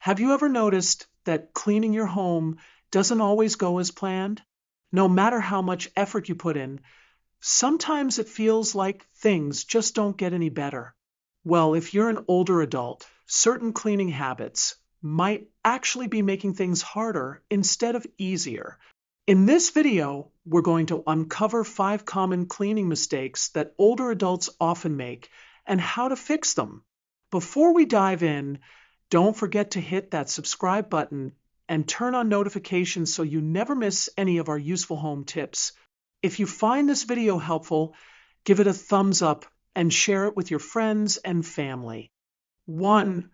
Have you ever noticed that cleaning your home doesn't always go as planned? No matter how much effort you put in, sometimes it feels like things just don't get any better. Well, if you're an older adult, certain cleaning habits might actually be making things harder instead of easier. In this video, we're going to uncover 5 common cleaning mistakes that older adults often make and how to fix them. Before we dive in, don't forget to hit that subscribe button and turn on notifications so you never miss any of our useful home tips. If you find this video helpful, give it a thumbs up and share it with your friends and family. 1.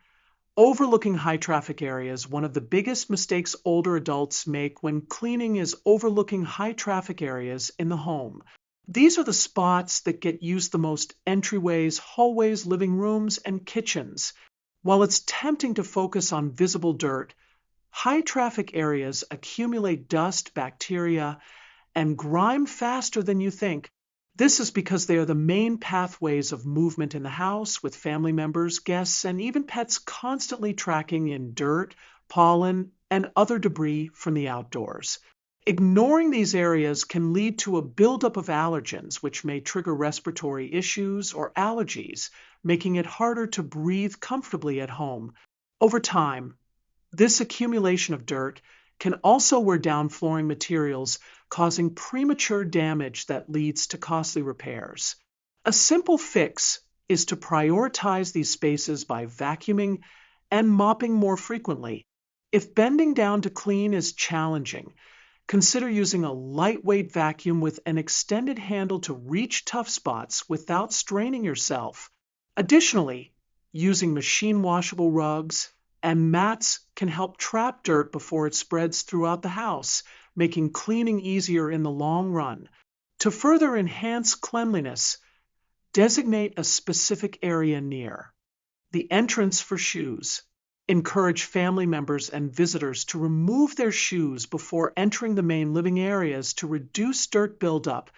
Overlooking high traffic areas. One of the biggest mistakes older adults make when cleaning is overlooking high traffic areas in the home. These are the spots that get used the most: entryways, hallways, living rooms, and kitchens. While it's tempting to focus on visible dirt, high traffic areas accumulate dust, bacteria, and grime faster than you think. This is because they are the main pathways of movement in the house, with family members, guests, and even pets constantly tracking in dirt, pollen, and other debris from the outdoors. Ignoring these areas can lead to a buildup of allergens, which may trigger respiratory issues or allergies, making it harder to breathe comfortably at home. Over time, this accumulation of dirt can also wear down flooring materials, causing premature damage that leads to costly repairs. A simple fix is to prioritize these spaces by vacuuming and mopping more frequently. If bending down to clean is challenging, consider using a lightweight vacuum with an extended handle to reach tough spots without straining yourself. Additionally, using machine washable rugs and mats can help trap dirt before it spreads throughout the house, making cleaning easier in the long run. To further enhance cleanliness, designate a specific area near the entrance for shoes. Encourage family members and visitors to remove their shoes before entering the main living areas to reduce dirt buildup.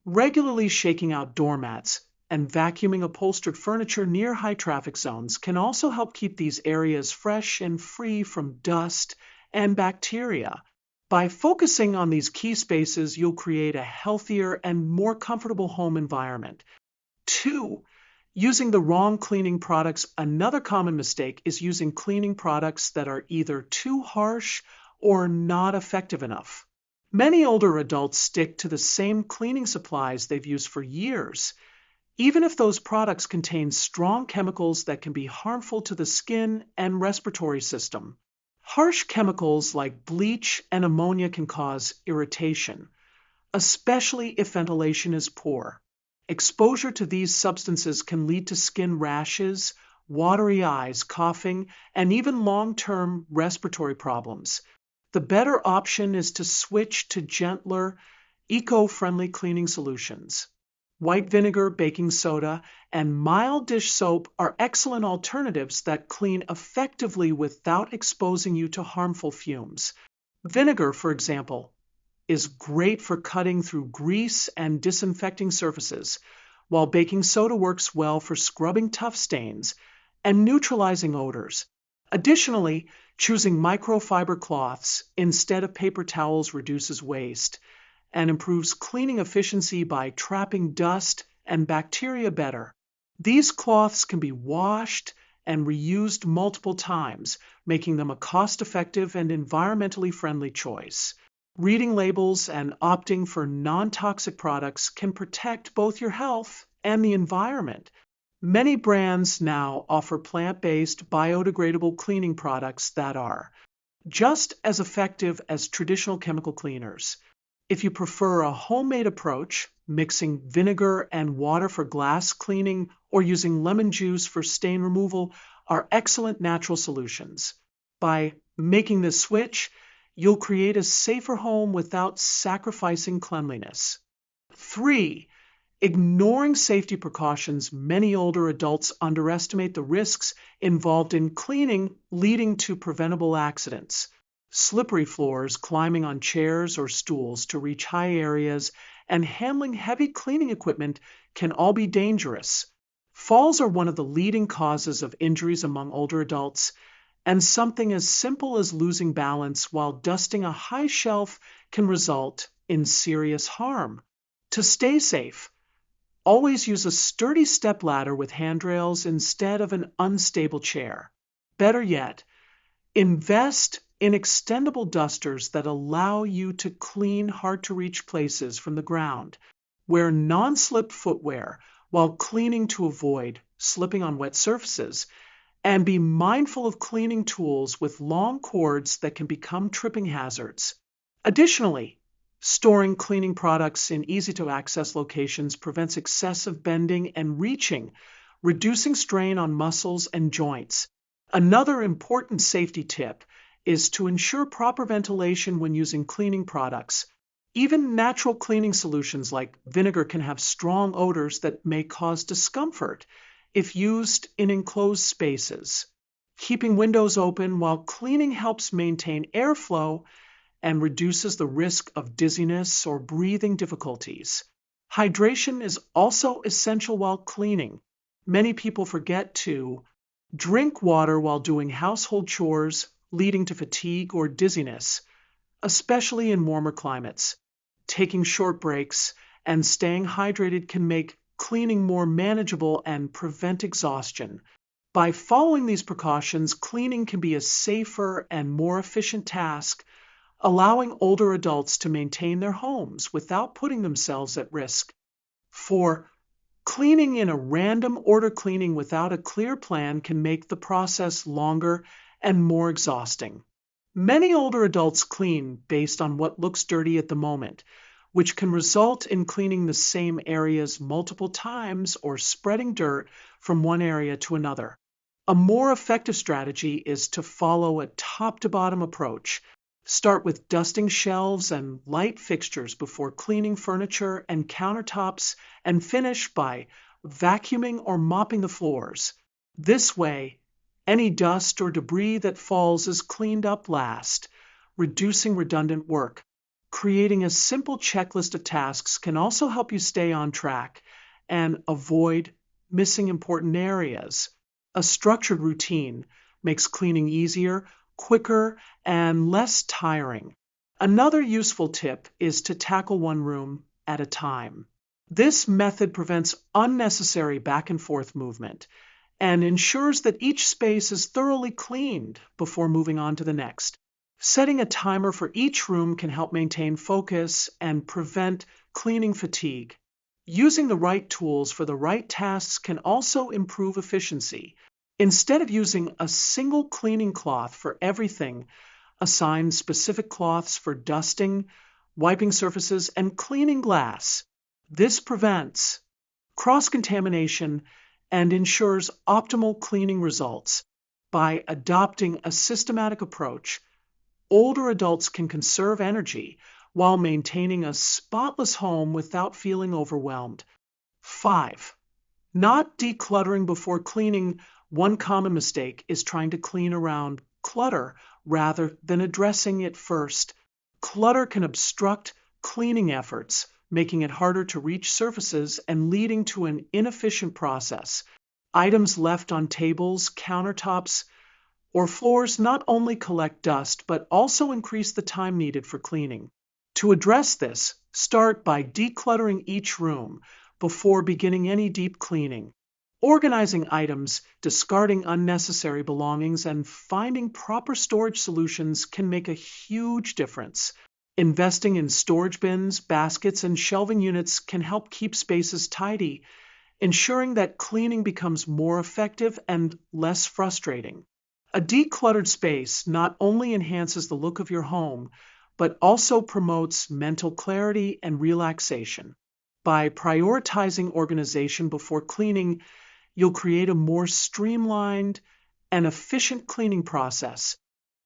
Regularly shaking out doormats and vacuuming upholstered furniture near high traffic zones can also help keep these areas fresh and free from dust and bacteria. By focusing on these key spaces, you'll create a healthier and more comfortable home environment. 2. Using the wrong cleaning products. Another common mistake is using cleaning products that are either too harsh or not effective enough. Many older adults stick to the same cleaning supplies they've used for years, even if those products contain strong chemicals that can be harmful to the skin and respiratory system. Harsh chemicals like bleach and ammonia can cause irritation, especially if ventilation is poor. Exposure to these substances can lead to skin rashes, watery eyes, coughing, and even long-term respiratory problems. The better option is to switch to gentler, eco-friendly cleaning solutions. White vinegar, baking soda, and mild dish soap are excellent alternatives that clean effectively without exposing you to harmful fumes. Vinegar, for example, is great for cutting through grease and disinfecting surfaces, while baking soda works well for scrubbing tough stains and neutralizing odors. Additionally, choosing microfiber cloths instead of paper towels reduces waste and improves cleaning efficiency by trapping dust and bacteria better. These cloths can be washed and reused multiple times, making them a cost-effective and environmentally friendly choice. Reading labels and opting for non-toxic products can protect both your health and the environment. Many brands now offer plant-based, biodegradable cleaning products that are just as effective as traditional chemical cleaners. If you prefer a homemade approach, mixing vinegar and water for glass cleaning or using lemon juice for stain removal are excellent natural solutions. By making this switch, you'll create a safer home without sacrificing cleanliness. 3. Ignoring safety precautions. Many older adults underestimate the risks involved in cleaning, leading to preventable accidents. Slippery floors, climbing on chairs or stools to reach high areas, and handling heavy cleaning equipment can all be dangerous. Falls are one of the leading causes of injuries among older adults, And something as simple as losing balance while dusting a high shelf can result in serious harm. To stay safe, always use a sturdy stepladder with handrails instead of an unstable chair. Better yet, invest in extendable dusters that allow you to clean hard-to-reach places from the ground. Wear non-slip footwear while cleaning to avoid slipping on wet surfaces, and be mindful of cleaning tools with long cords that can become tripping hazards. Additionally, storing cleaning products in easy-to-access locations prevents excessive bending and reaching, reducing strain on muscles and joints. Another important safety tip is to ensure proper ventilation when using cleaning products. Even natural cleaning solutions like vinegar can have strong odors that may cause discomfort if used in enclosed spaces. Keeping windows open while cleaning helps maintain airflow and reduces the risk of dizziness or breathing difficulties. Hydration is also essential while cleaning. Many people forget to drink water while doing household chores, leading to fatigue or dizziness, especially in warmer climates. Taking short breaks and staying hydrated can make cleaning more manageable and prevent exhaustion. By following these precautions, cleaning can be a safer and more efficient task, allowing older adults to maintain their homes without putting themselves at risk. 4. Cleaning in a random order cleaning without a clear plan can make the process longer and more exhausting. Many older adults clean based on what looks dirty at the moment, which can result in cleaning the same areas multiple times or spreading dirt from one area to another. A more effective strategy is to follow a top-to-bottom approach. Start with dusting shelves and light fixtures before cleaning furniture and countertops, and finish by vacuuming or mopping the floors. This way, any dust or debris that falls is cleaned up last, reducing redundant work. Creating a simple checklist of tasks can also help you stay on track and avoid missing important areas. A structured routine makes cleaning easier, quicker, and less tiring. Another useful tip is to tackle one room at a time. This method prevents unnecessary back and forth movement and ensures that each space is thoroughly cleaned before moving on to the next. Setting a timer for each room can help maintain focus and prevent cleaning fatigue. Using the right tools for the right tasks can also improve efficiency. Instead of using a single cleaning cloth for everything, assign specific cloths for dusting, wiping surfaces, and cleaning glass. This prevents cross-contamination and ensures optimal cleaning results. By adopting a systematic approach, older adults can conserve energy while maintaining a spotless home without feeling overwhelmed. 5. Not decluttering before cleaning. One common mistake is trying to clean around clutter rather than addressing it first. Clutter can obstruct cleaning efforts, making it harder to reach surfaces and leading to an inefficient process. Items left on tables, countertops, or floors not only collect dust but also increase the time needed for cleaning. To address this, start by decluttering each room before beginning any deep cleaning. Organizing items, discarding unnecessary belongings, and finding proper storage solutions can make a huge difference. Investing in storage bins, baskets, and shelving units can help keep spaces tidy, ensuring that cleaning becomes more effective and less frustrating. A decluttered space not only enhances the look of your home, but also promotes mental clarity and relaxation. By prioritizing organization before cleaning, you'll create a more streamlined and efficient cleaning process.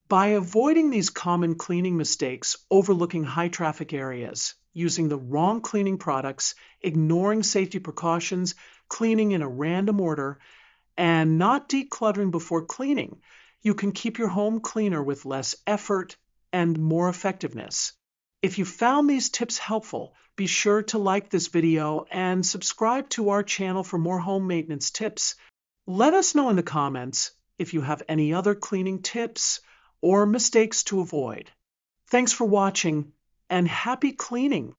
By avoiding these common cleaning mistakes, overlooking high traffic areas, using the wrong cleaning products, ignoring safety precautions, cleaning in a random order, and not decluttering before cleaning, you can keep your home cleaner with less effort and more effectiveness. If you found these tips helpful, be sure to like this video and subscribe to our channel for more home maintenance tips. Let us know in the comments, if you have any other cleaning tips or mistakes to avoid. Thanks for watching, and happy cleaning!